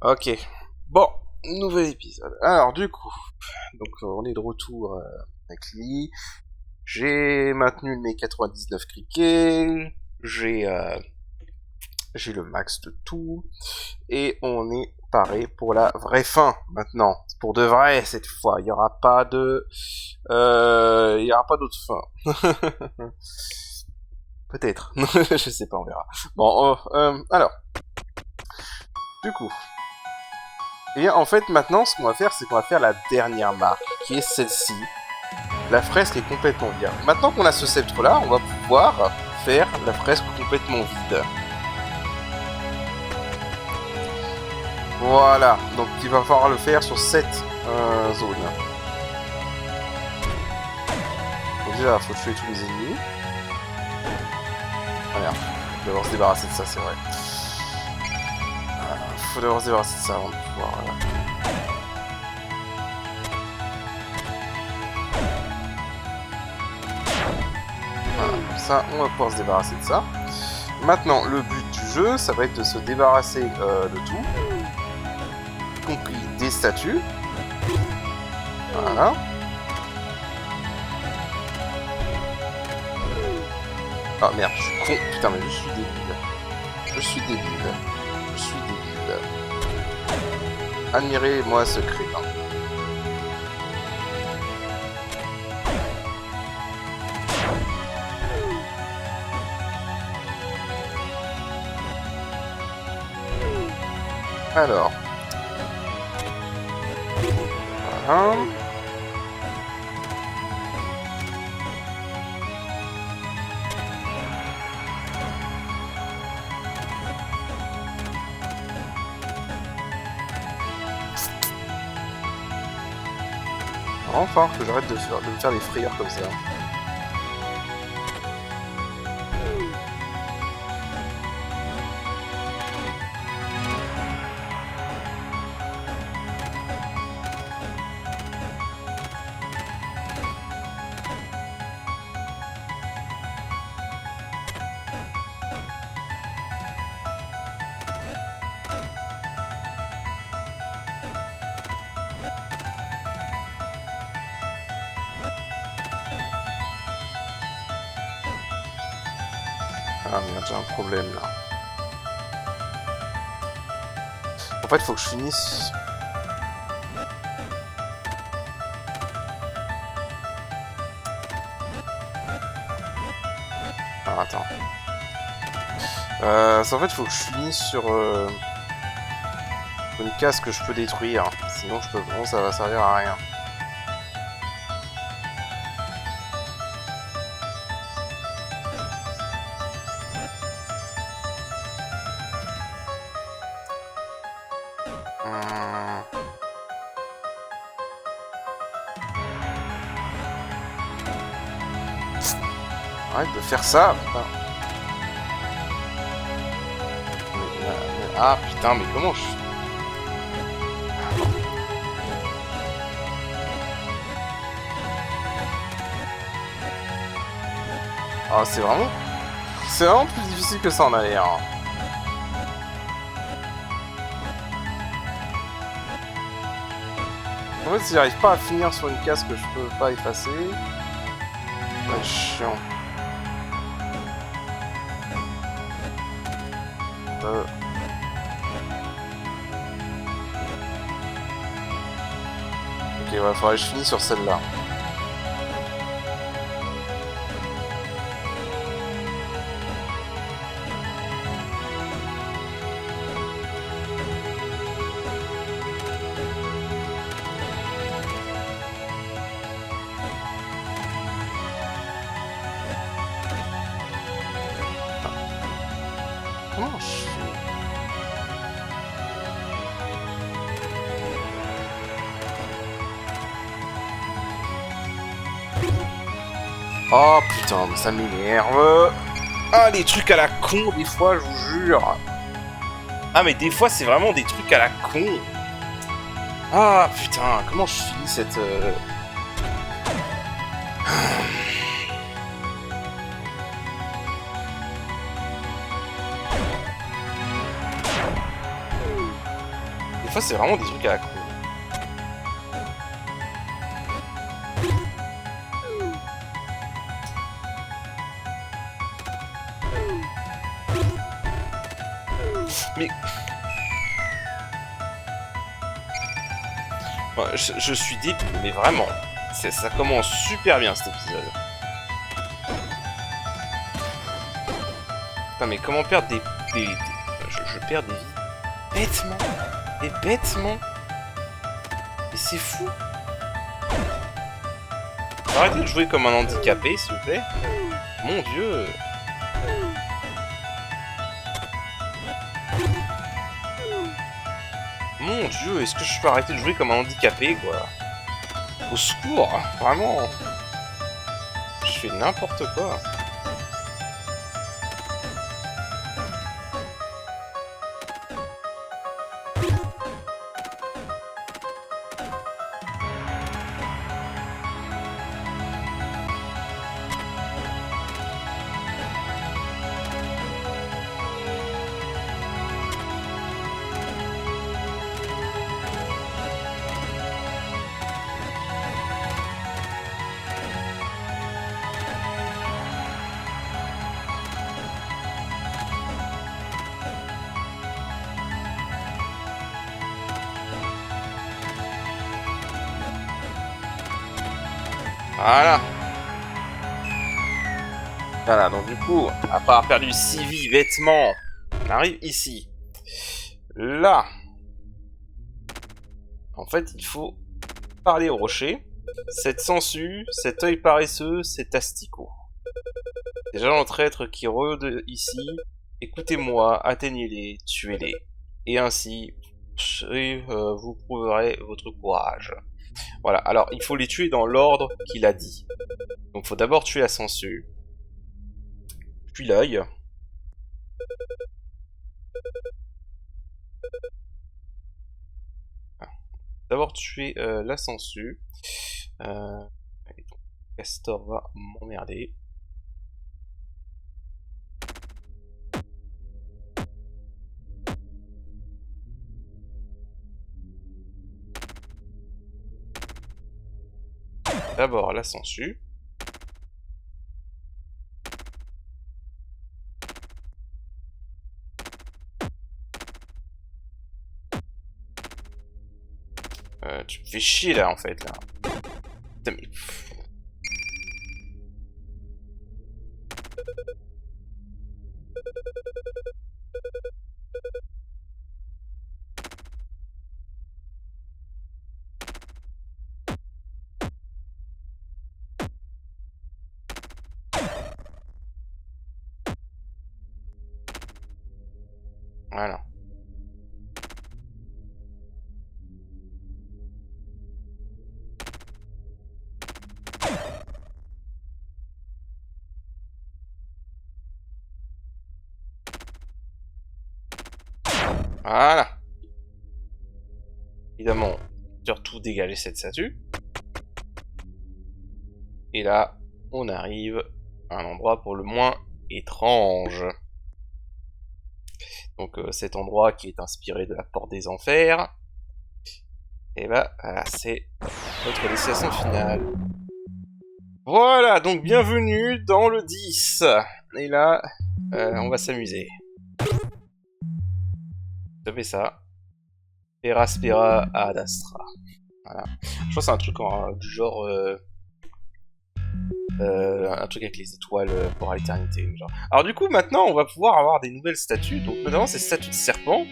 Ok. Bon, nouvel épisode. Alors, du coup, on est de retour avec Lily. J'ai maintenu mes 99 criquets. J'ai le max de tout. Et on est paré pour la vraie fin, maintenant. Pour de vrai, cette fois. Il n'y aura pas de... Il y aura pas d'autre fin. Peut-être. Je sais pas, on verra. Bon, alors, du coup... Et bien, en fait, maintenant, ce qu'on va faire, c'est qu'on va faire la dernière marque, qui est celle-ci. La fresque est complètement vide. Maintenant qu'on a ce sceptre-là, on va pouvoir faire la fresque complètement vide. Voilà, donc il va falloir le faire sur cette zone. Donc déjà, il faut tuer tous les ennemis. Ah merde, faut d'abord se débarrasser de ça, c'est vrai. Faut d'abord se débarrasser de ça avant de pouvoir... Voilà, comme ça, on va pouvoir se débarrasser de ça. Maintenant, le but du jeu, ça va être de se débarrasser de tout, y compris des statues. Voilà. Ah merde, je suis con. Putain, mais je suis débile. Je suis débile. Je suis débile. Admirez-moi ce crétin. Alors. Voilà. Enfin, que j'arrête de me faire des frayeurs comme ça. Ah merde, j'ai un problème là. En fait, faut que je finisse... Ah, attends. En fait, faut que je finisse sur une case que je peux détruire. Sinon, bon, ça va servir à rien. Arrête de faire ça, putain. Ah putain, mais comment je... Ah, c'est vraiment... C'est vraiment plus difficile que ça en a l'air. En fait, si j'arrive pas à finir sur une case que je peux pas effacer... C'est chiant. Ok, ouais, faudrait que je finisse sur celle-là. Comment je fais? Oh putain, mais ça m'énerve. Ah, les trucs à la con, des fois, je vous jure. Ah, mais des fois, c'est vraiment des trucs à la con. Ah putain, comment je finis cette... Des fois, c'est vraiment des trucs à la con. Mais... Ouais, je suis débile, mais vraiment. Ça commence super bien, cet épisode. Putain, mais comment perdre des... Je perds des vies bêtement. Et bêtement. Et c'est fou. Arrêtez de jouer comme un handicapé, s'il vous plaît. Mon Dieu. Mon Dieu, est-ce que je peux arrêter de jouer comme un handicapé, quoi? Au secours, vraiment. Je fais n'importe quoi. Voilà. Voilà, donc du coup, après avoir perdu 6 vies bêtement, on arrive ici. Là. En fait, il faut parler au rocher. Cette sangsue, cet œil paresseux, cet asticot. Déjà gens traîtres qui rôdent ici, écoutez-moi, atteignez-les, tuez-les. Et ainsi, vous prouverez votre courage. Voilà, alors il faut les tuer dans l'ordre qu'il a dit. Donc il faut d'abord tuer la sangsue, puis l'œil. D'abord tuer la sangsue. Castor va m'emmerder. D'abord la sangsue. Tu me fais chier là en fait là. Putain mais... Voilà. Voilà. Évidemment, surtout dégager cette statue. Et là, on arrive à un endroit pour le moins étrange. Donc cet endroit qui est inspiré de la porte des enfers. Et bah, voilà, c'est notre destination finale. Voilà, donc bienvenue dans le 10. Et là, on va s'amuser. Je fais ça. Peraspera ad astra. Voilà. Je pense que c'est un truc du genre... un truc avec les étoiles pour l'éternité. Alors du coup, maintenant, on va pouvoir avoir des nouvelles statues. Donc notamment ces statues de serpents.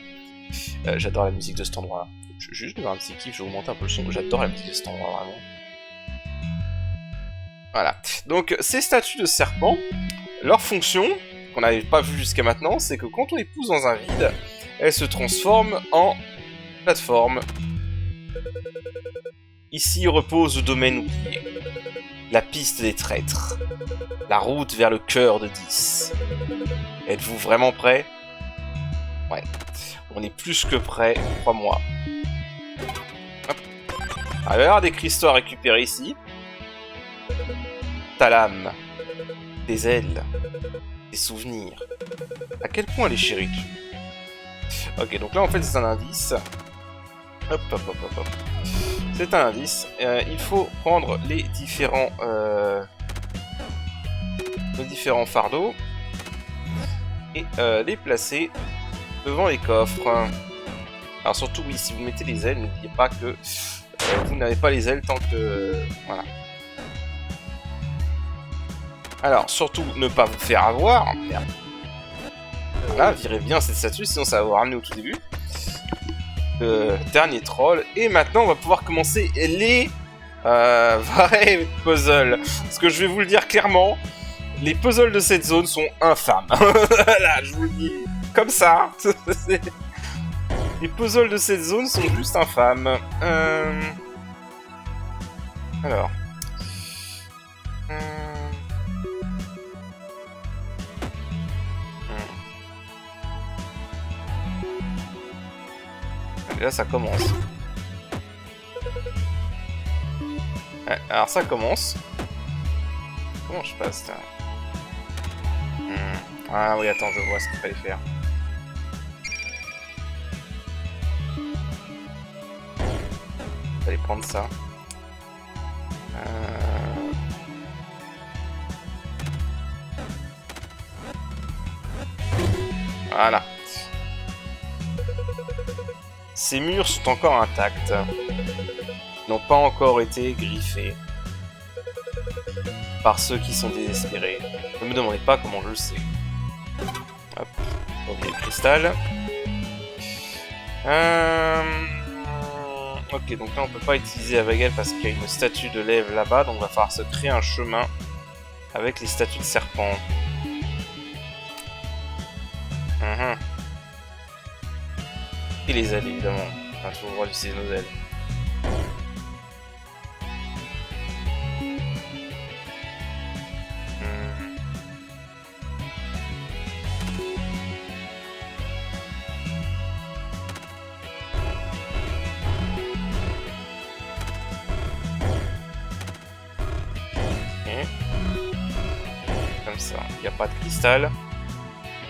J'adore la musique de cet endroit-là. Je vais juste faire un petit kiff, je vais augmenter un peu le son. J'adore la musique de cet endroit, vraiment. Voilà. Donc ces statues de serpents, leur fonction, qu'on n'avait pas vu jusqu'à maintenant, c'est que quand on les pousse dans un vide, elles se transforment en plateforme. Ici repose le domaine oublié. La piste des traîtres. La route vers le cœur de 10. Êtes-vous vraiment prêts? Ouais. On est plus que prêts, crois-moi. Hop. Alors, il va y avoir des cristaux à récupérer ici. Ta lame. Des ailes. Des souvenirs. À quel point elle est chérie. Ok, donc là en fait c'est un indice. Hop, hop, hop, hop, hop. C'est un indice. Il faut prendre les différents fardeaux et les placer devant les coffres. Alors surtout, oui, si vous mettez les ailes, n'oubliez pas que vous n'avez pas les ailes tant que... voilà. Alors, surtout, ne pas vous faire avoir. Merde. Voilà, virez bien cette statue, sinon ça va vous ramener au tout début. Dernier troll. Et maintenant, on va pouvoir commencer les vrais puzzles. Parce que je vais vous le dire clairement, les puzzles de cette zone sont infâmes. Voilà, je vous le dis comme ça. Les puzzles de cette zone sont juste infâmes. Alors. Et là, ça commence. Ouais, alors, ça commence. Comment je passe, là? Ah oui, attends, je vois ce qu'il fallait faire. Fallait prendre ça. Voilà. Ces murs sont encore intacts. Ils n'ont pas encore été griffés. Par ceux qui sont désespérés. Ne me demandez pas comment je le sais. Hop. Oublier le cristal. Ok, donc là on peut pas utiliser avec elle parce qu'il y a une statue de lèvre là-bas. Donc il va falloir se créer un chemin avec les statues de serpents. Et les ailes, évidemment. On a toujours le droit d'utiliser nos ailes. Comme ça. Il n'y a pas de cristal.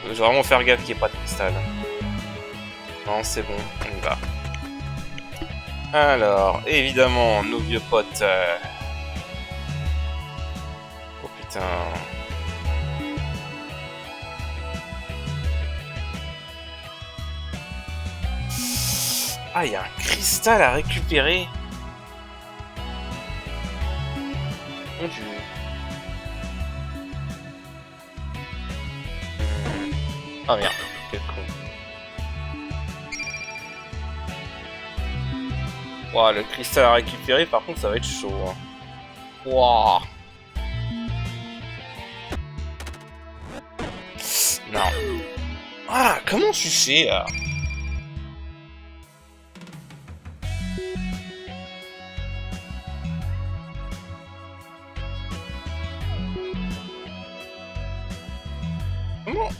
Je vais vraiment faire gaffe qu'il n'y ait pas de cristal. Non, c'est bon, on y va. Alors, évidemment, nos vieux potes... Oh putain... Ah, il y a un cristal à récupérer. Mon Dieu. Ah merde, quel con. Wow, le cristal à récupérer, par contre, ça va être chaud. Hein. Wow. Non. Ah, comment tu fais là? Comment?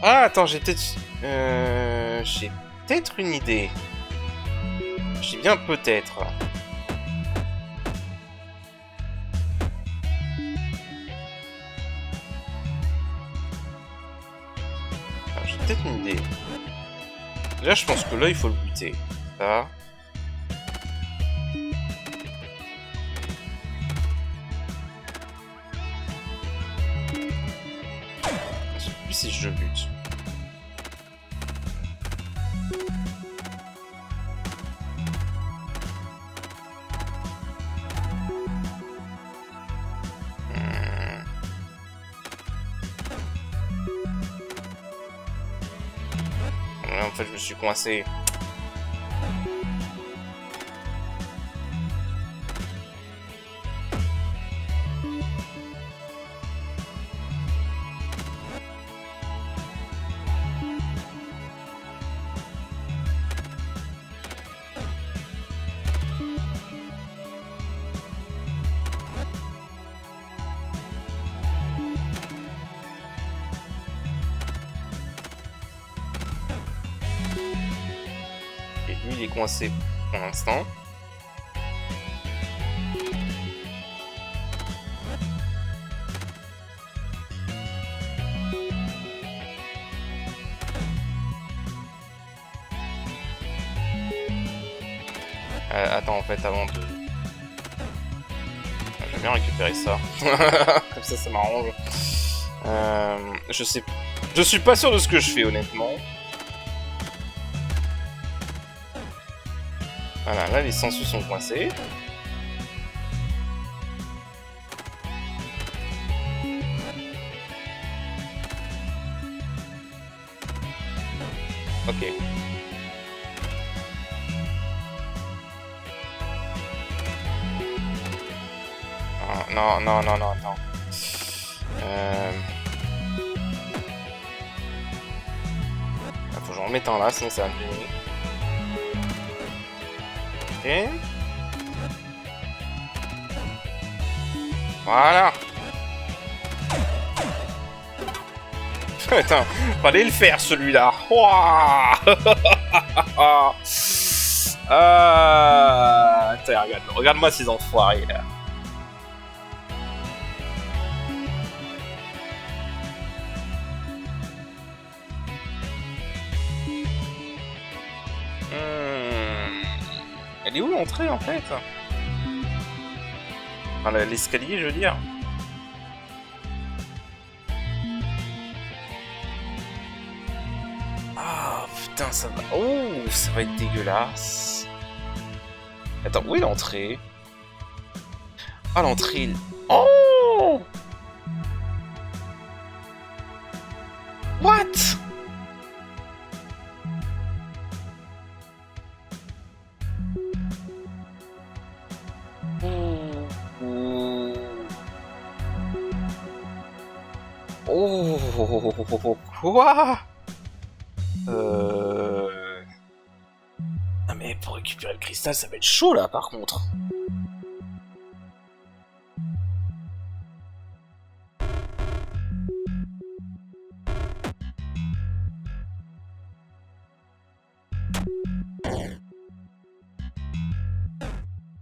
Ah, attends, j'ai peut-être... J'ai peut-être une idée. J'ai bien peut-être. J'ai peut-être une idée. Déjà, je pense que là, il faut le buter. Ça. Je sais plus si je le bute. En fait, je me suis coincé. Il est coincé pour l'instant. Attends, en fait, avant de... Je vais bien récupérer ça. Comme ça m'arrange. Je sais... Je suis pas sûr de ce que je fais, honnêtement. Voilà, là, les sangsues sont coincés. Ok. Non, non, non, non, non. Faut que j'en remette un là, sinon ça va me gêner. Ok. Voilà. Putain, fallait le faire celui-là. Attends, regarde-moi ces enfoirés là. Elle est où l'entrée en fait? Enfin, l'escalier, je veux dire. Ah putain, ça va. Oh, ça va être dégueulasse. Attends, où est l'entrée? Ah, l'entrée. Oh! What? Oh, quoi? Ah mais pour récupérer le cristal, ça va être chaud là par contre.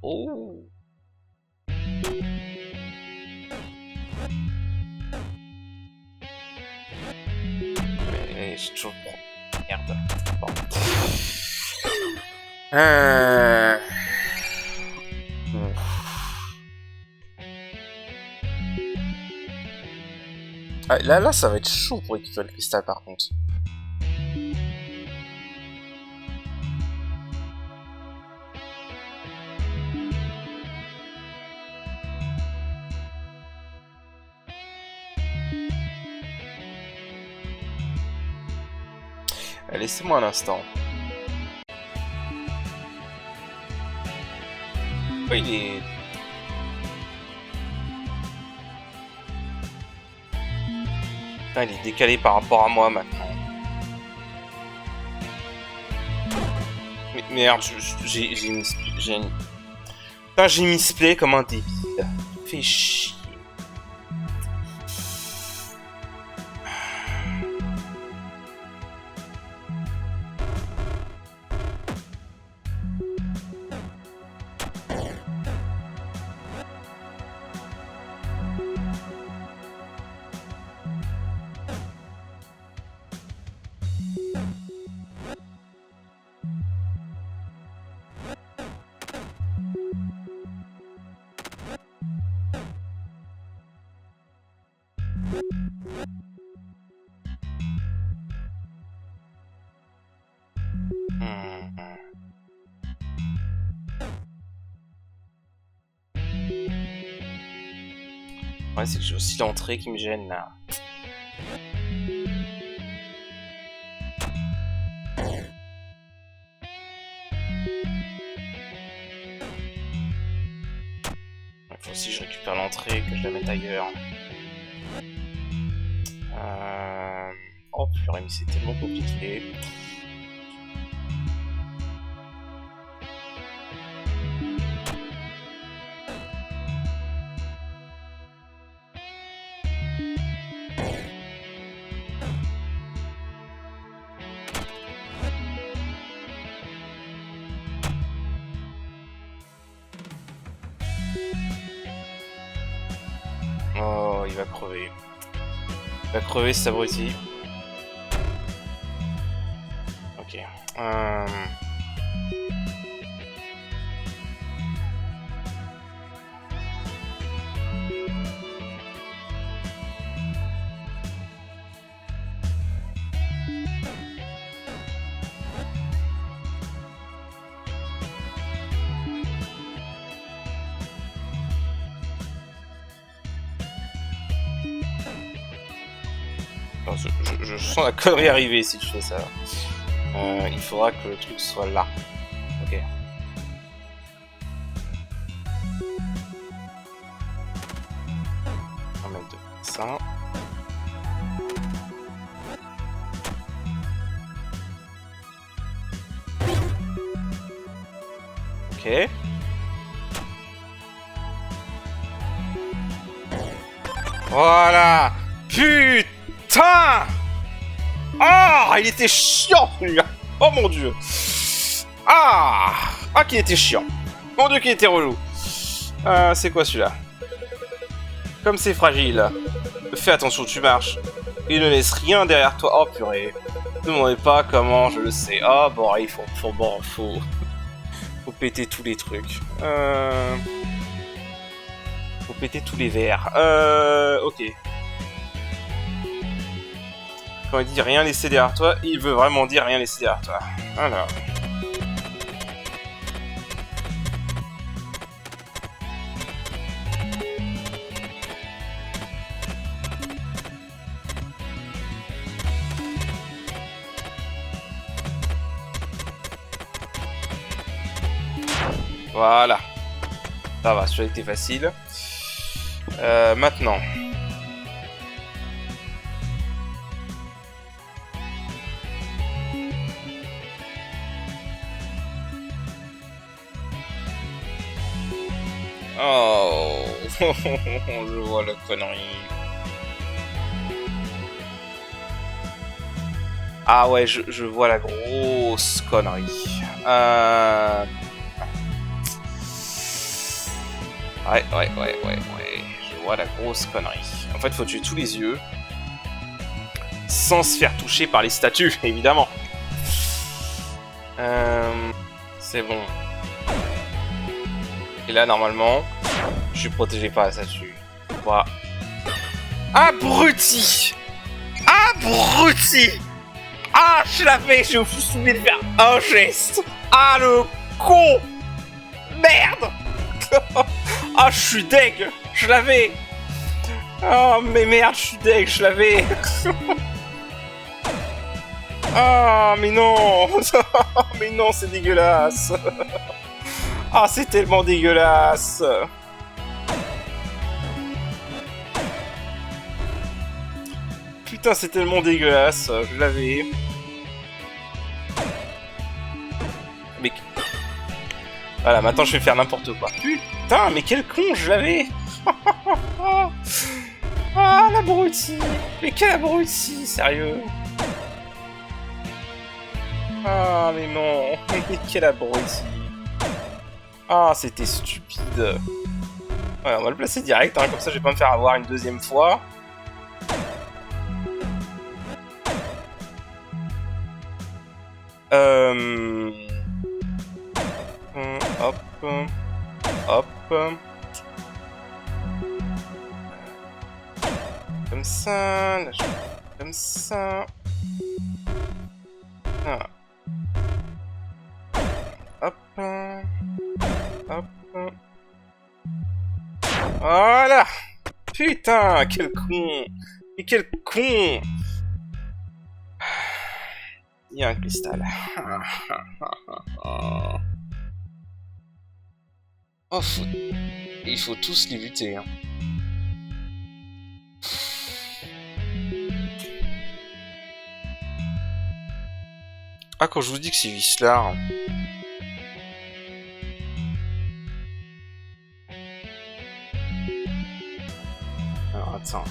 Oh. Mais j'ai toujours... Merde. Bon. Ah, là, ça va être chaud pour récupérer le cristal par contre. Laissez-moi un instant. Oh, il est... Putain, il est décalé par rapport à moi maintenant. Mais merde, j'ai une... Putain, j'ai misplay comme un débile. Fais chier. Ouais, c'est que j'ai aussi l'entrée qui me gêne là. Il faut aussi que je récupère l'entrée, que je la mette ailleurs. Oh purée, mais c'est tellement compliqué. Oh, il va crever. Il va crever cet abruti. Ok. Je sens la connerie arriver si tu fais ça. Il faudra que le truc soit là. Ok. On va mettre ça. Ok. Voilà. Putain. Ah, il était chiant, lui. Oh mon dieu. Ah, qu'il était chiant. Mon dieu, qu'il était relou. C'est quoi celui-là? Comme c'est fragile. Fais attention, tu marches. Il ne laisse rien derrière toi. Oh purée. Ne me demandez pas comment je le sais. Oh bon, il faut péter tous les trucs. Faut péter tous les verres. Ok. Quand il dit rien laisser derrière toi, il veut vraiment dire rien laisser derrière toi. Alors. Voilà. Ça va, celui-là était facile. Maintenant. Oh, je vois la connerie. Ah ouais, je vois la grosse connerie. Ouais. Je vois la grosse connerie. En fait, faut tuer tous les yeux. Sans se faire toucher par les statues, évidemment. C'est bon. Et là, normalement, je suis protégé par la statue. Voilà. Abruti! Abruti! Ah, je l'avais, je me suis souvenu de faire un geste. Ah, le con! Merde! Ah, je suis deg! Je l'avais! Oh, mais merde, je suis deg, je l'avais! Ah, mais non! Mais non, c'est dégueulasse! Ah, c'est tellement dégueulasse! Putain, c'est tellement dégueulasse, je l'avais. Mais... Voilà, maintenant je vais faire n'importe quoi. Putain, mais quel con, je l'avais. Ah, l'abruti. Mais quel abruti, sérieux. Ah, mais non. Mais quel abruti. Ah, c'était stupide. Ouais, on va le placer direct, hein, comme ça je vais pas me faire avoir une deuxième fois. Hop. Hop. Comme ça. Là, comme ça. Ah. Hop. Hop. Voilà. Putain, quel con. Mais quel con. Il y a un cristal. Oh, il faut tous les buter. Hein. Ah, quand je vous dis que c'est Whistler. Alors, attends.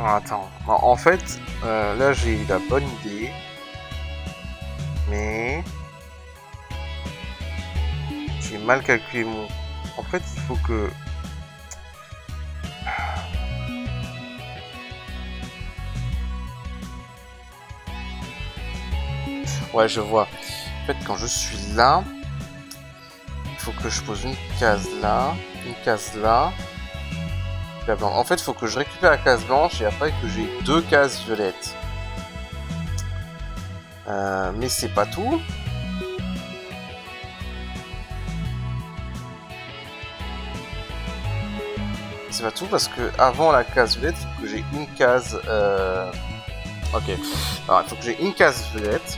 Attends, en fait, là j'ai la bonne idée, mais j'ai mal calculé mon... En fait, il faut que... Ouais, je vois. En fait, quand je suis là, il faut que je pose une case là, une case là. En fait, il faut que je récupère la case blanche et après que j'ai 2 cases violettes. Mais c'est pas tout. C'est pas tout parce que avant la case violette, il faut que j'ai une case. Ok. Alors, il faut que j'ai une case violette.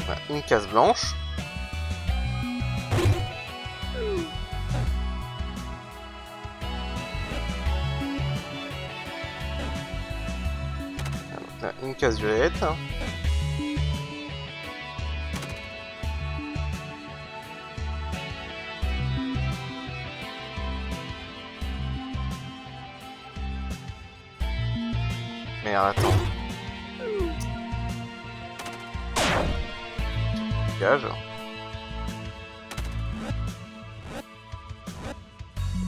Voilà, une case blanche. Là, une case violette. Merde, attends. Dégage.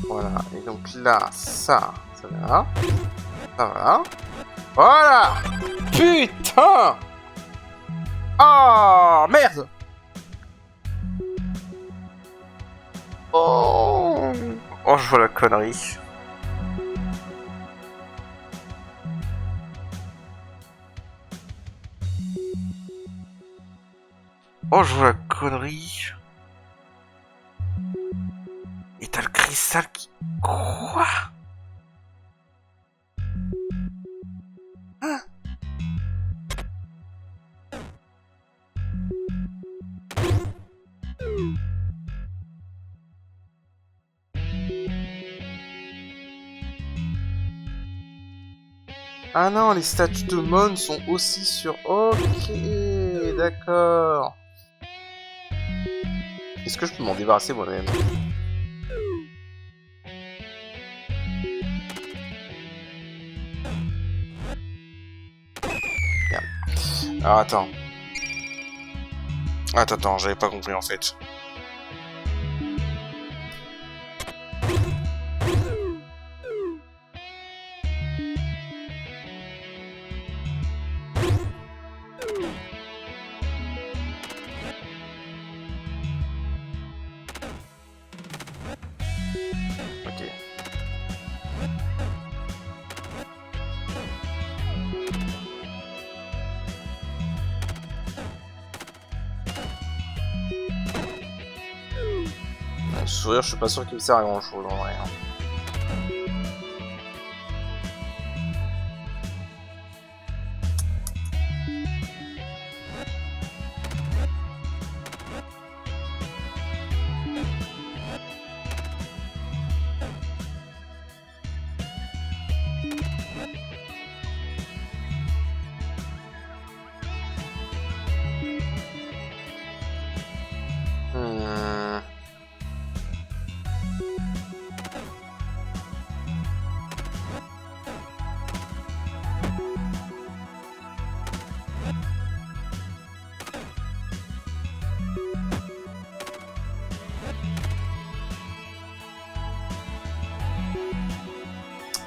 Voilà, et donc là, ça là. Ça va. Voilà. Putain. Oh, merde. Oh. Oh, je vois la connerie. Oh, je vois la connerie. Et t'as le cristal qui... Quoi? Hein? Ah non, les statues de Mon sont aussi sur... Ok, d'accord. Est-ce que je peux m'en débarrasser moi-même? Merde. Alors attends. Attends, j'avais pas compris en fait. Ok. Le sourire, je suis pas sûr qu'il me sert à grand chose en vrai.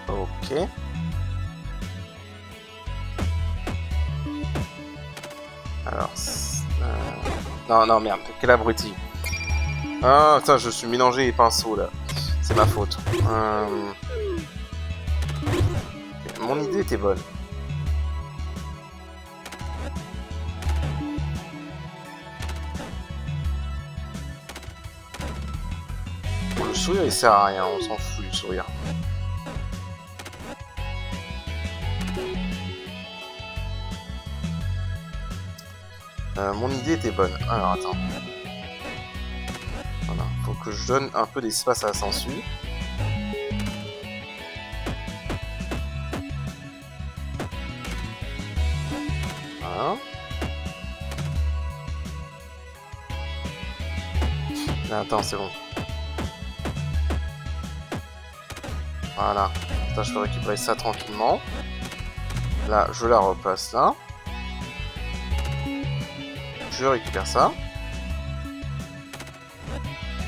Ok. Alors... Non, merde, quel abruti. Ah, putain, je suis mélangé les pinceaux, là. C'est ma faute. Mon idée était bonne. Bon, le sourire, il sert à rien, on s'en fout du sourire. Mon idée était bonne. Alors, attends. Voilà, faut que je donne un peu d'espace à la sangsue. Voilà. Là, attends, c'est bon. Voilà. Ça, je peux récupérer ça tranquillement. Là, je la replace là. Je récupère ça.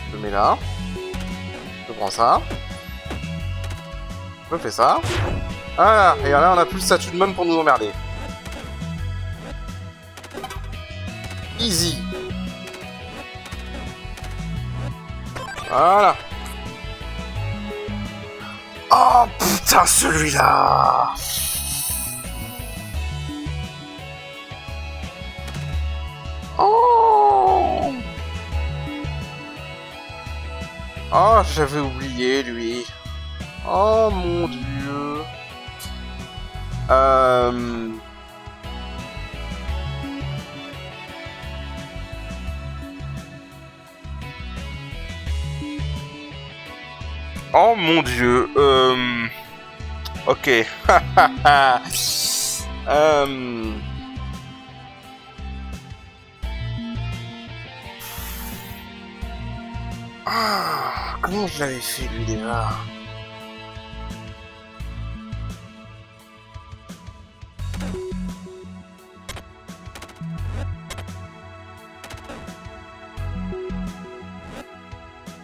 Je le mets là. Je prends ça. Je fais ça. Voilà. Et là, on a plus le statut de Mon pour nous emmerder. Easy. Voilà. Oh putain, celui-là. Oh. Oh, j'avais oublié lui. Oh mon dieu. Oh mon dieu. Ok. Ah, comment je l'avais fait lui déjà?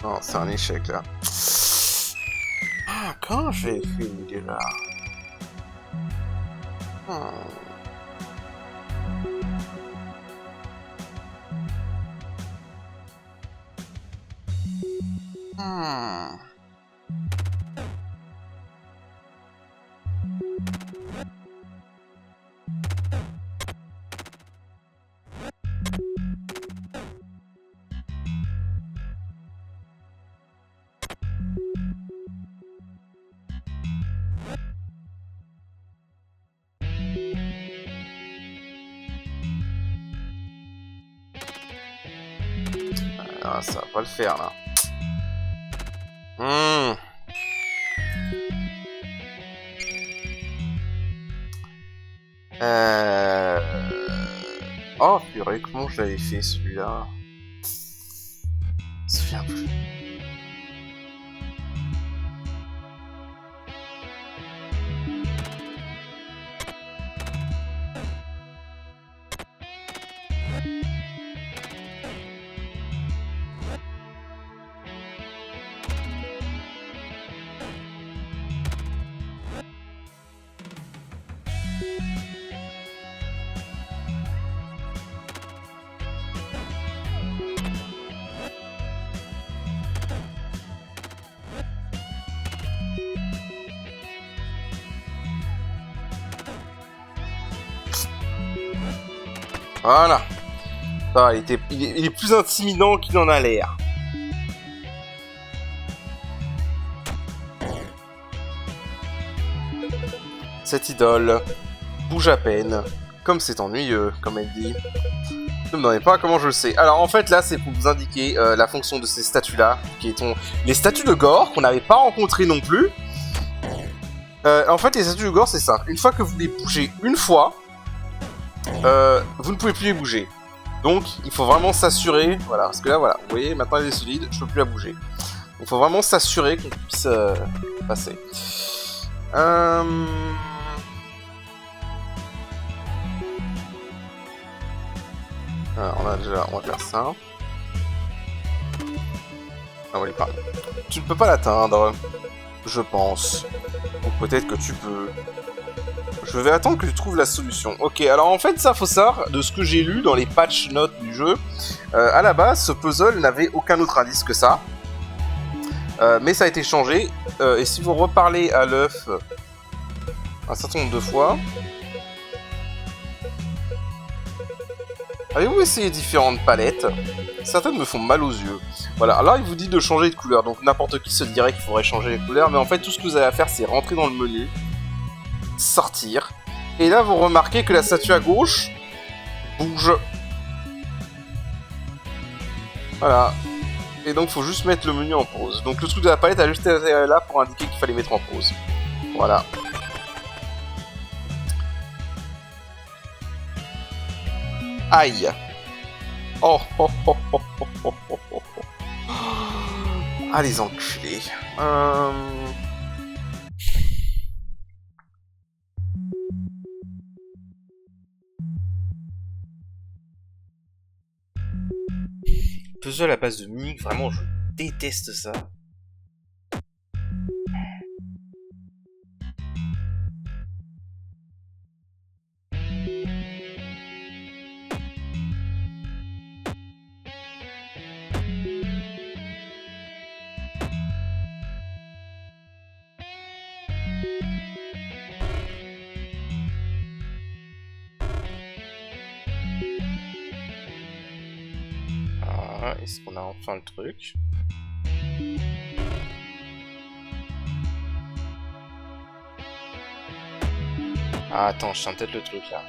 Non, c'est un échec là. Ah, comment je l'avais fait lui déjà? Ah, ça va pas le faire là. Oh purée, comment je l'avais fait celui-là? Je me souviens plus. Voilà. Ah, il est plus intimidant qu'il en a l'air. Cette idole bouge à peine, comme c'est ennuyeux, comme elle dit. Ne me demandez pas comment je le sais. Alors en fait là c'est pour vous indiquer la fonction de ces statues là, qui sont les statues de Gore qu'on n'avait pas rencontrées non plus. En fait les statues de Gore c'est simple. Une fois que vous les bougez une fois, vous ne pouvez plus les bouger. Donc il faut vraiment s'assurer, voilà, parce que là voilà, vous voyez maintenant elle est solide, je peux plus la bouger. Donc il faut vraiment s'assurer qu'on puisse passer. Alors, on va faire ça. Ah oui, pardon. Tu ne peux pas l'atteindre, je pense. Ou peut-être que tu peux. Je vais attendre que tu trouves la solution. Ok, alors en fait, ça faut savoir, de ce que j'ai lu dans les patch notes du jeu, à la base, ce puzzle n'avait aucun autre indice que ça. Mais ça a été changé, et si vous reparlez à l'œuf un certain nombre de fois... Avez-vous essayé différentes palettes? Certaines me font mal aux yeux. Voilà, alors il vous dit de changer de couleur, donc n'importe qui se dirait qu'il faudrait changer les couleurs, mais en fait tout ce que vous avez à faire c'est rentrer dans le menu, sortir, et là vous remarquez que la statue à gauche bouge. Voilà. Et donc faut juste mettre le menu en pause. Donc le truc de la palette a juste été là pour indiquer qu'il fallait mettre en pause. Voilà. Aïe. Oh oh oh oh oh oh oh oh oh. Ah les enculés. Puzzle à base de mimiques, vraiment je déteste ça. Ah, est-ce qu'on a enfin le truc? Ah attends, je sens peut-être le truc là.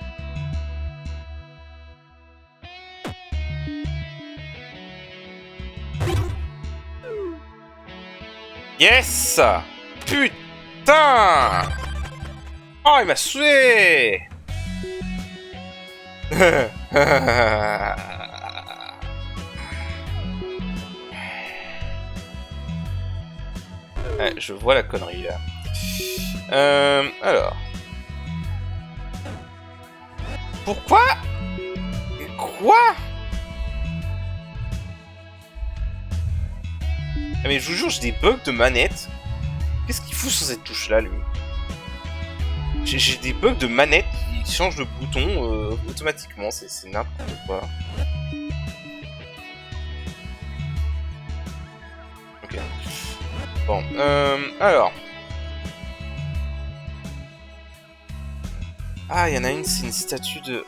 Yes! Putain! Oh, il m'a saoulé! Ouais, je vois la connerie là. Alors. Pourquoi? Quoi? Ah mais je vous jure, j'ai des bugs de manette. Qu'est-ce qu'il fout sur cette touche là, lui? J'ai des bugs de manette qui changent de bouton automatiquement, c'est n'importe quoi. Ok. Bon, alors. Ah, il y en a une, c'est une statue de...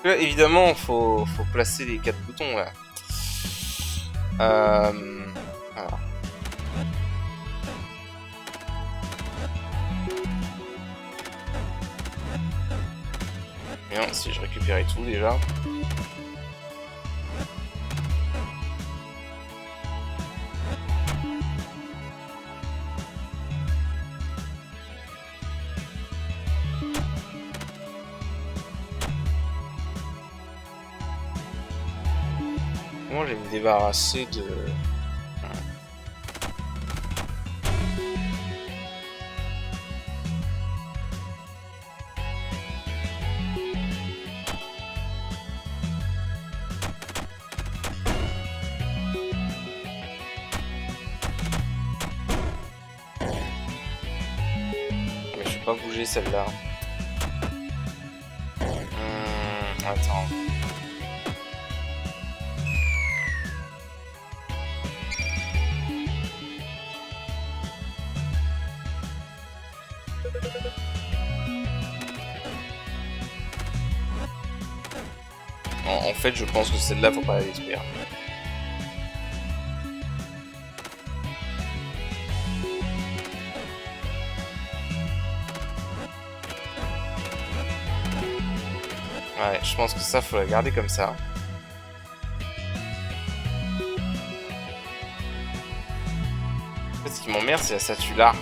Là, évidemment, faut placer les 4 boutons, là. Alors. Bien, si je récupérais tout, déjà. Moi, je vais me débarrasser de... Mais je vais pas bouger celle-là. Attends. En fait, je pense que celle-là, faut pas la détruire. Ouais, je pense que ça, faut la garder comme ça. En fait, ce qui m'emmerde, c'est la statue là.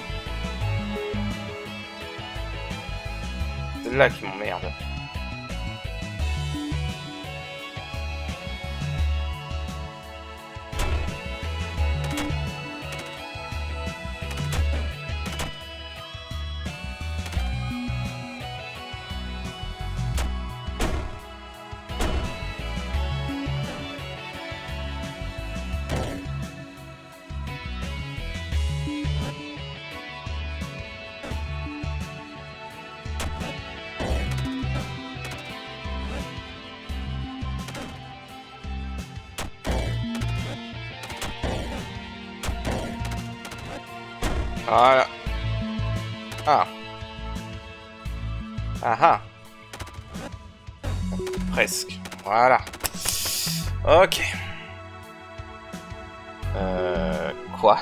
C'est là qui m'emmerde. Voilà. Ah. Ah ah. Presque. Voilà. Ok. Quoi?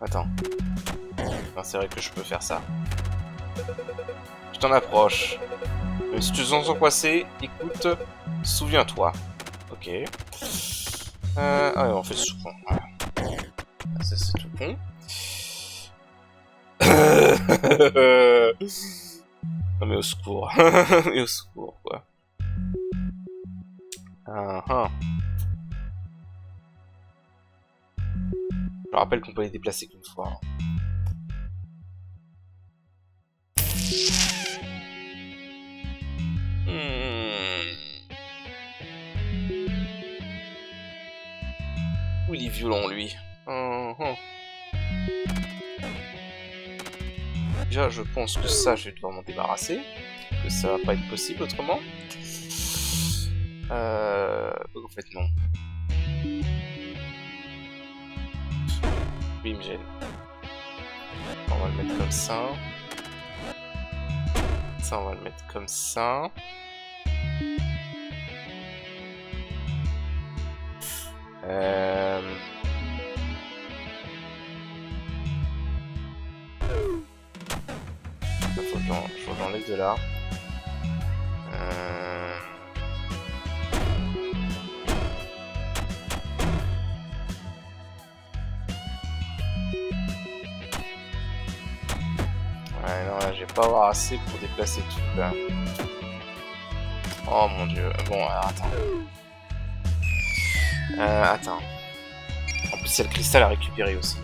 Attends. Non, c'est vrai que je peux faire ça. Tu t'en approches. Mais si tu te sens coincé, écoute, souviens-toi. Ok. Ah ouais, on fait ce con. Voilà. Ça c'est tout con. Non mais au secours. Mais au secours quoi. Je rappelle qu'on peut les déplacer qu'une fois. Où il est violent lui. Déjà je pense que ça je vais devoir m'en débarrasser. Que ça va pas être possible autrement. En fait non. Lui il me gêne. On va le mettre comme ça. Ça on va le mettre comme ça. Faut que j'enlève de là. Ouais, non, là, je vais pas avoir assez pour déplacer tout là. Oh mon dieu. Bon, alors attends. Attends. En plus, il y a le cristal à récupérer aussi.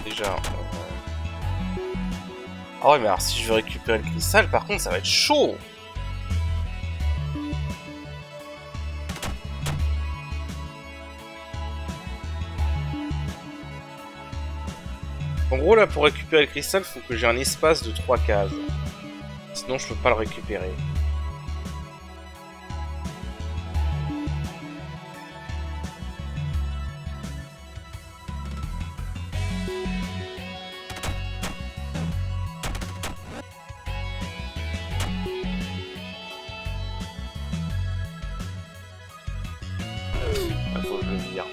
Déjà. Ah ouais, mais alors si je veux récupérer le cristal, par contre, ça va être chaud. En gros, là, pour récupérer le cristal, il faut que j'ai un espace de 3 cases. Sinon, je peux pas le récupérer. Il faut que je le vire.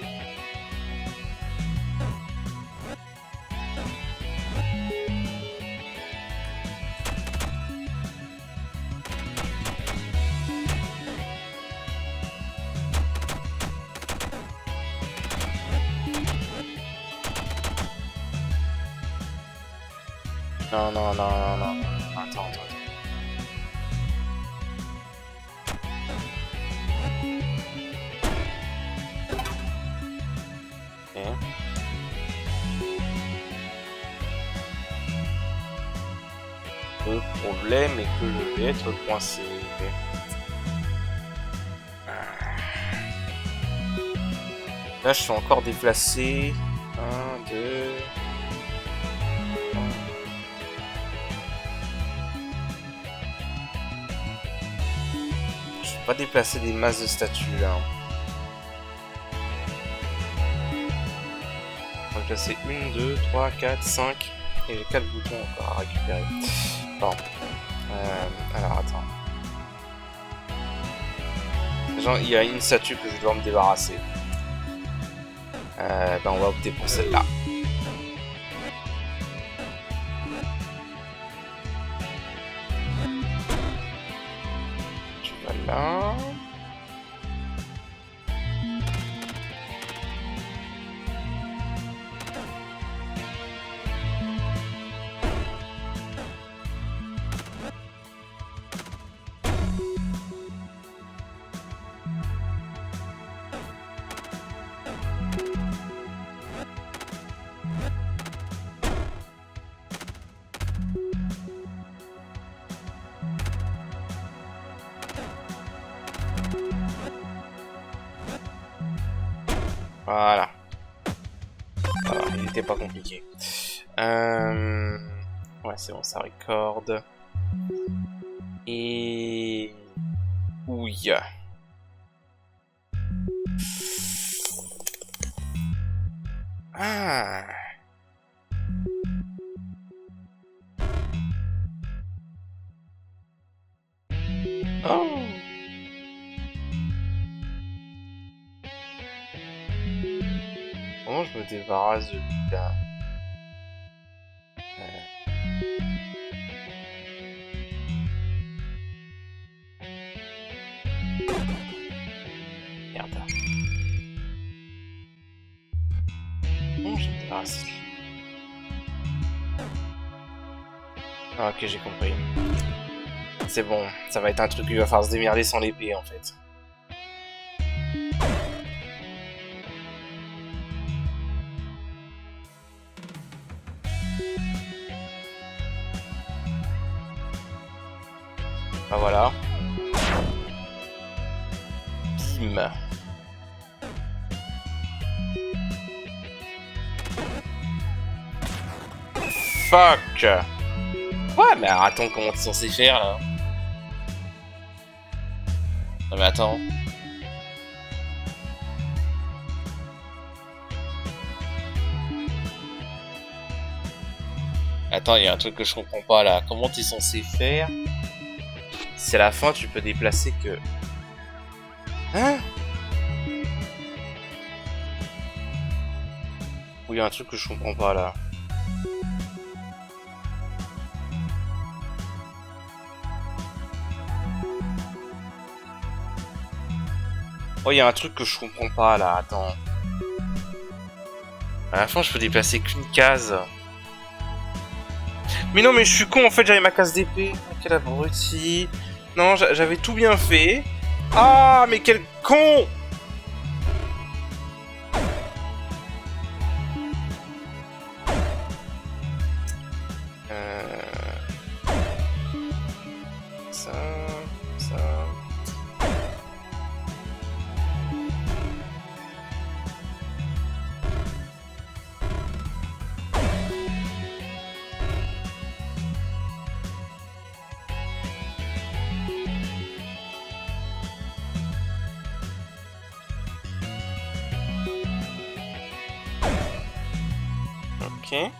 Non, non, non, non, non. Attends. Ok. Le problème est que je vais être coincé. Là, je suis encore déplacé. 1, 2... Je peux pas déplacer des masses de statues là. On va déplacer 1, 2, 3, 4, 5. Et j'ai 4 boutons encore à récupérer. Bon. Alors attends. Genre, il y a une statue que je dois me débarrasser. Ben on va opter pour celle-là. Tu vas là. Voilà. Alors, il n'était pas compliqué. Ouais, c'est bon, ça recorde. Et... Ouille. Ah. Oh. Comment je me débarrasse de lui là? Merde. Comment je me débarrasse de lui? Ah, ok, j'ai compris. C'est bon, ça va être un truc où il va falloir se démerder sans l'épée en fait. Ah voilà. Bim. Fuck. Ouais, mais attends, comment t'es censé faire là? Non mais attends. Attends, il y a un truc que je comprends pas là. Comment t'es censé faire? Si à la fin tu peux déplacer que... Hein? Oui, il y a un truc que je comprends pas là. Oh, il y a un truc que je comprends pas là, attends. À la fin, je peux déplacer qu'une case. Mais non, mais je suis con, en fait, j'avais ma case d'épée. Quel abruti. Non, j'avais tout bien fait. Ah, mais quel con! Ça... Ça... Ok.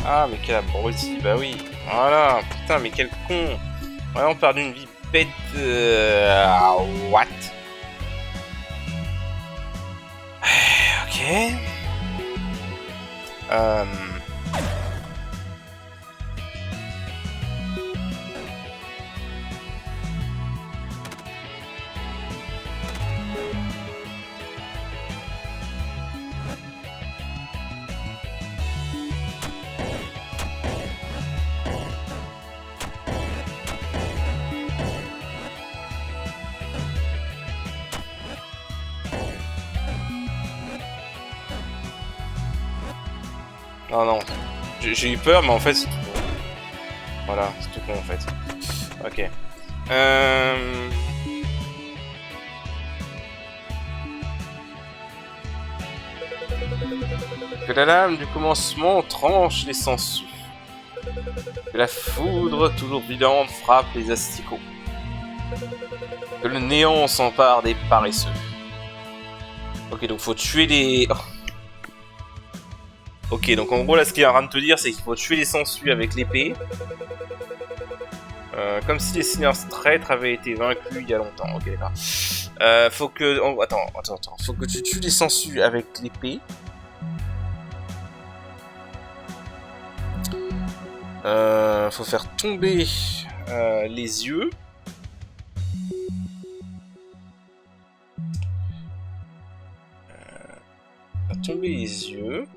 Ah, mais quel abruti, bah oui. Voilà, putain, mais quel con. Vraiment perdu une vie bête. What? Ok. Non, non. J'ai eu peur, mais en fait, c'est tout con. Voilà, c'est tout con en fait. Ok. Que la lame du commencement tranche les sangsues. Que la foudre, toujours violente, frappe les asticots. Que le néant s'empare des paresseux. Ok, donc faut tuer les... Oh. Ok, donc en gros là ce qu'il est en train de te dire c'est qu'il faut tuer les sangsues avec l'épée. Comme si les sinistres traîtres avaient été vaincus il y a longtemps. Ok, d'accord. Faut que... Oh, attends. Faut que tu tues les sangsues avec l'épée. Faut faire tomber les yeux. Faire tomber les yeux.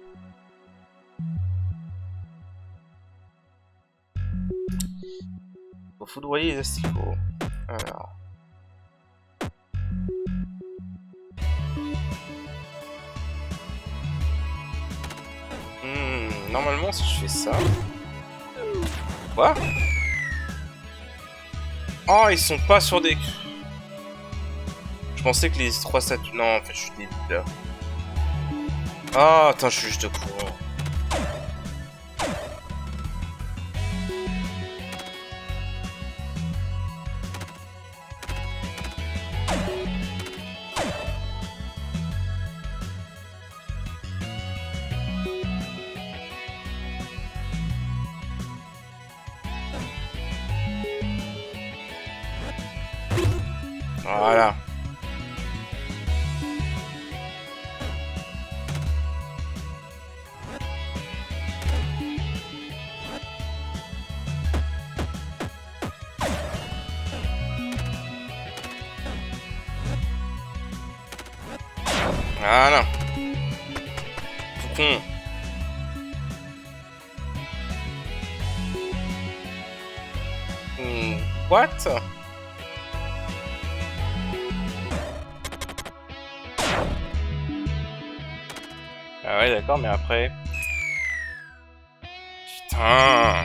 Faut foudroyer les asticots. Alors. normalement, si je fais ça... Quoi? Oh, ils sont pas sur des... Je pensais que les 3 statues... Non, en fait, je suis débile, là. Ah, attends, je suis juste con. Voilà. Voilà. Tout con. What? Ah ouais, d'accord, mais après... Putain.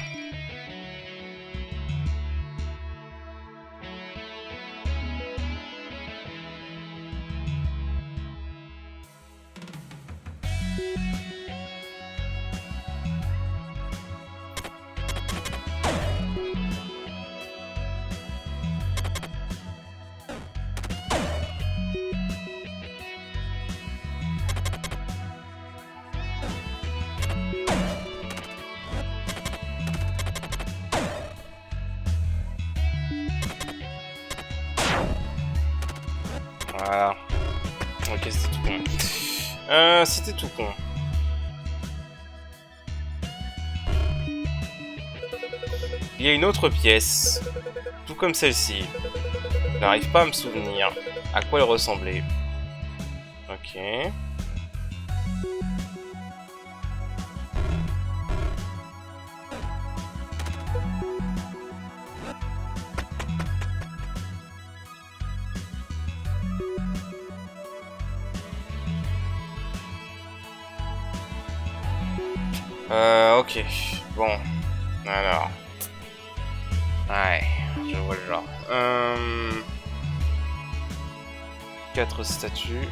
Voilà. Ok, c'était tout con. C'était tout con. Il y a une autre pièce, tout comme celle-ci. Je n'arrive pas à me souvenir à quoi elle ressemblait. Ok. Ok. Bon. Alors. Ouais, je vois le genre. 4 statues.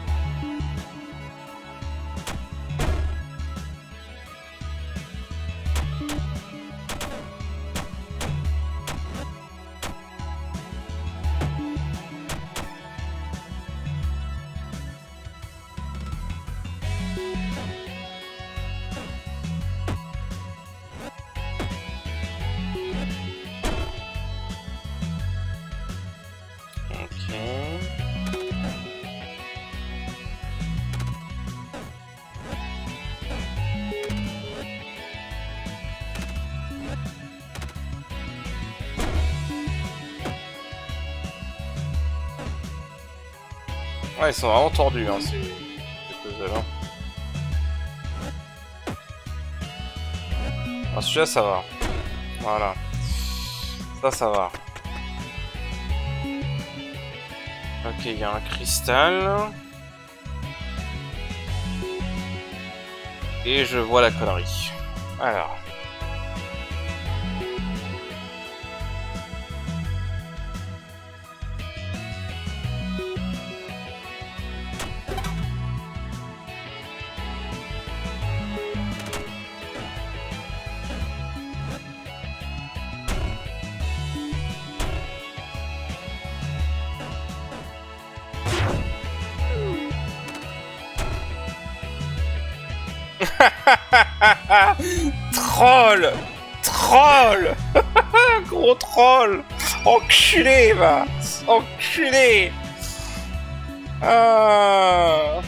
Ouais, ils sont vraiment tordus, hein, ces puzzles. Alors celui-là, ça va. Voilà. Ça va. Ok, il y a un cristal. Et je vois la connerie. Alors. Troll! Troll! Gros troll! Enculé, va! Enculé! Ah!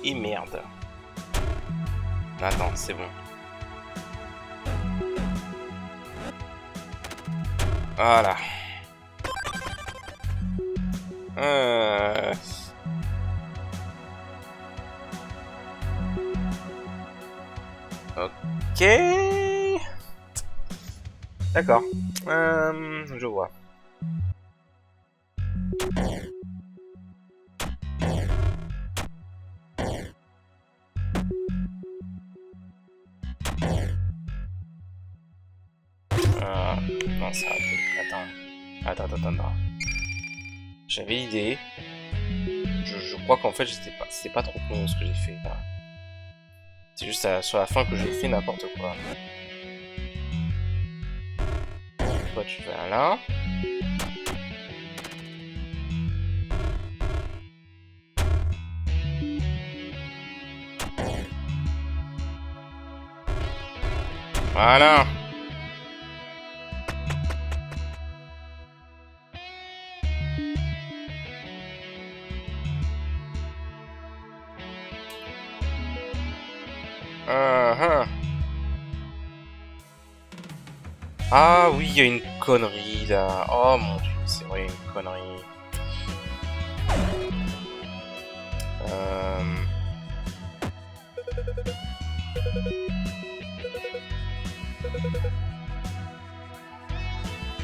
Et merde. Attends, c'est bon. Voilà. Ok. D'accord. Je vois. Non, ça attends. J'avais l'idée. Je crois qu'en fait, c'était pas trop con ce que j'ai fait là. C'est juste sur la fin que j'ai fait n'importe quoi. Toi, tu vas là. Voilà. Ah oui, il y a une connerie là. Oh mon dieu, c'est vrai, une connerie.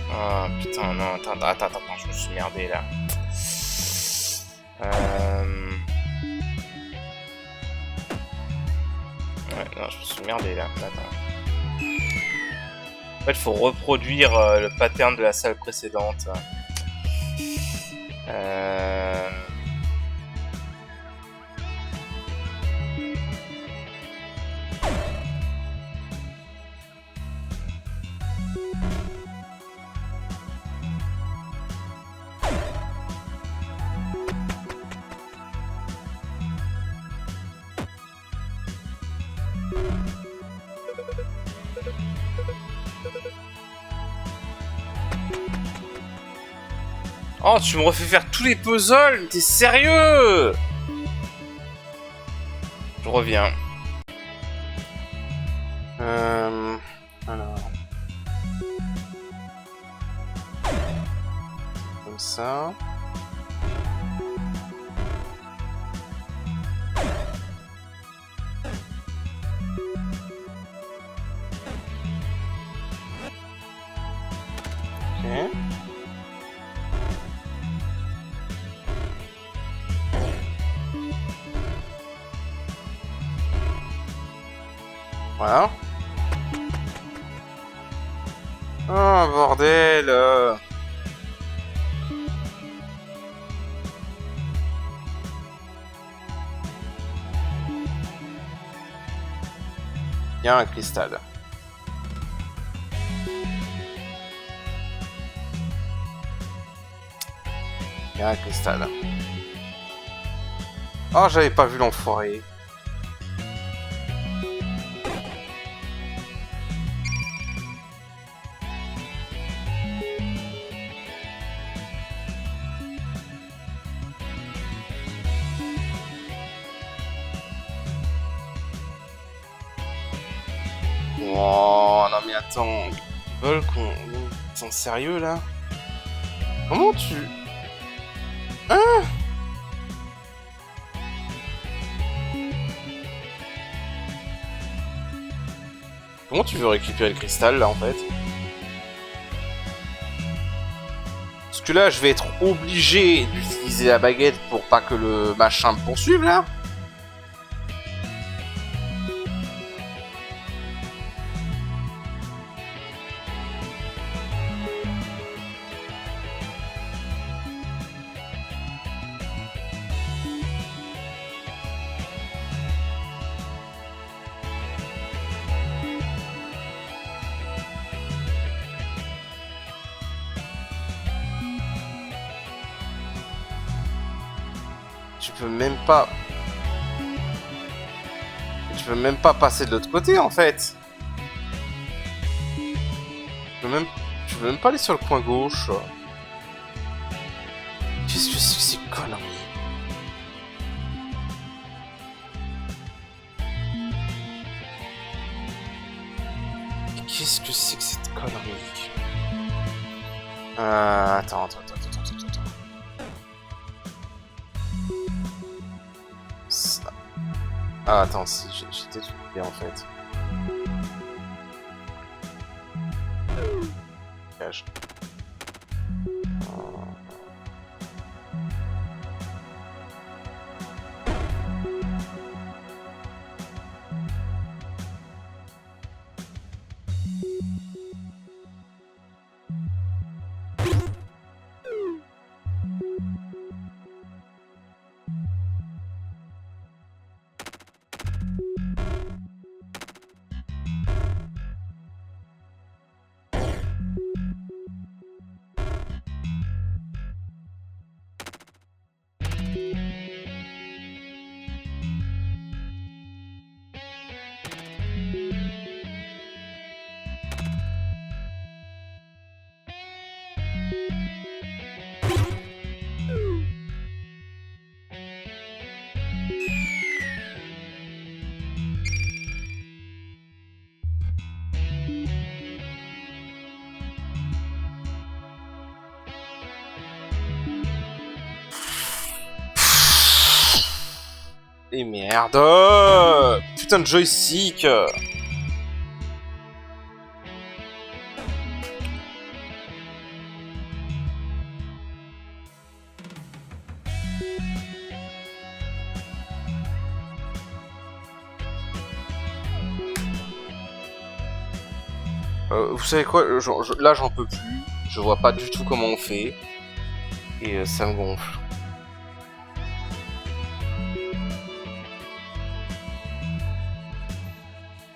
Ah putain, non, attends, je me suis merdé là. Ouais, non, je me suis merdé là. Attends. En fait, faut reproduire le pattern de la salle précédente. Oh, tu me refais faire tous les puzzles? T'es sérieux? Je reviens. Alors. Comme ça. Ok. Voilà. Oh bordel. Il y a un cristal. Il y a un cristal. Oh, j'avais pas vu l'enfoiré. Oh, non mais attends. Ils veulent qu'on... Ils sont sérieux là? Comment tu... Hein? Comment tu veux récupérer le cristal là en fait? Parce que là je vais être obligé d'utiliser la baguette pour pas que le machin me poursuive là. Tu peux même pas... Tu peux même pas passer de l'autre côté en fait. Tu peux même pas aller sur le coin gauche. Qu'est-ce que c'est que ces conneries? Qu'est-ce que c'est que cette connerie? Attends. Ah, attends, si, j'étais tout en fait. Cage. Et merde! Putain de joystick! Vous savez quoi? Là j'en peux plus. Je vois pas du tout comment on fait. Et ça me gonfle.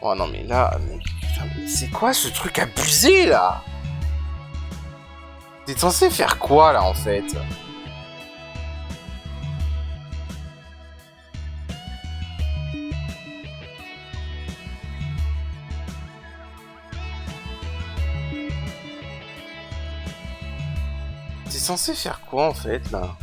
Oh non mais là, mais c'est quoi ce truc abusé là? T'es censé faire quoi là en fait? T'es censé faire quoi en fait là?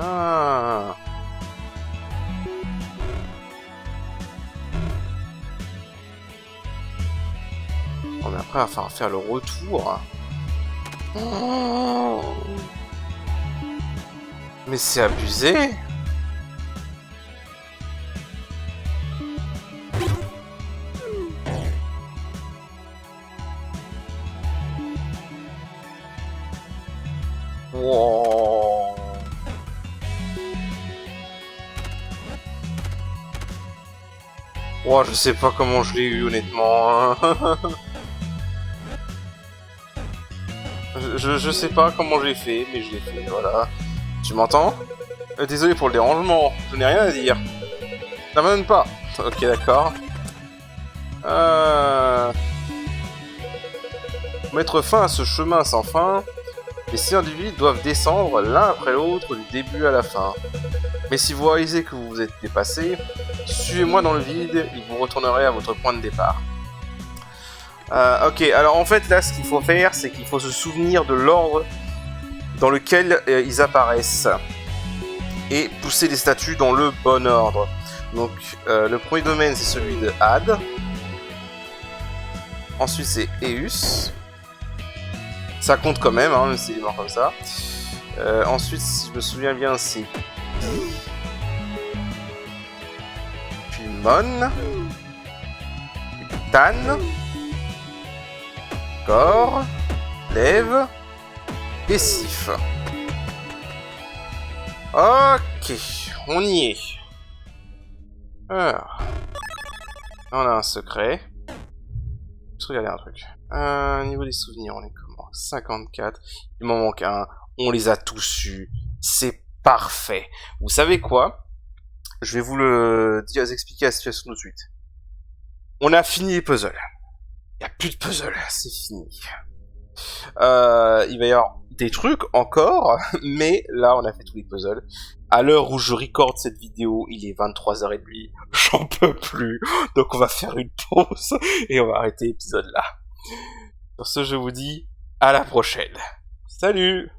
Ah. Bon, mais après, il va falloir faire le retour. Oh. Mais c'est abusé. Wow. Wow, je sais pas comment je l'ai eu honnêtement. Je sais pas comment j'ai fait, mais je l'ai fait, voilà. Tu m'entends? Désolé pour le dérangement, je n'ai rien à dire. Ça m'amène pas. Ok, d'accord. Pour mettre fin à ce chemin sans fin, les seigneurs du vide doivent descendre l'un après l'autre du début à la fin. Mais si vous réalisez que vous vous êtes dépassé, suivez-moi dans le vide et vous retournerez à votre point de départ. Ok, alors en fait là ce qu'il faut faire c'est qu'il faut se souvenir de l'ordre dans lequel ils apparaissent et pousser les statues dans le bon ordre. Donc le premier domaine c'est celui de Had, ensuite c'est Eus, ça compte quand même, hein, c'est mort comme ça. Ensuite si je me souviens bien c'est puis Mon, puis Tan, Cor, Lève et Sif. Ok, on y est. Alors, on a un secret. Je vais regarder un truc. Niveau des souvenirs, on est comment? 54. Il m'en manque un. On les a tous eus. C'est parfait. Vous savez quoi? Je vais vous expliquer la situation tout de suite. On a fini les puzzles. Il n'y a plus de puzzle, c'est fini. Il va y avoir des trucs encore, mais là on a fait tous les puzzles. À l'heure où je recorde cette vidéo, il est 23h30, j'en peux plus. Donc on va faire une pause et on va arrêter l'épisode là. Sur ce, je vous dis à la prochaine. Salut!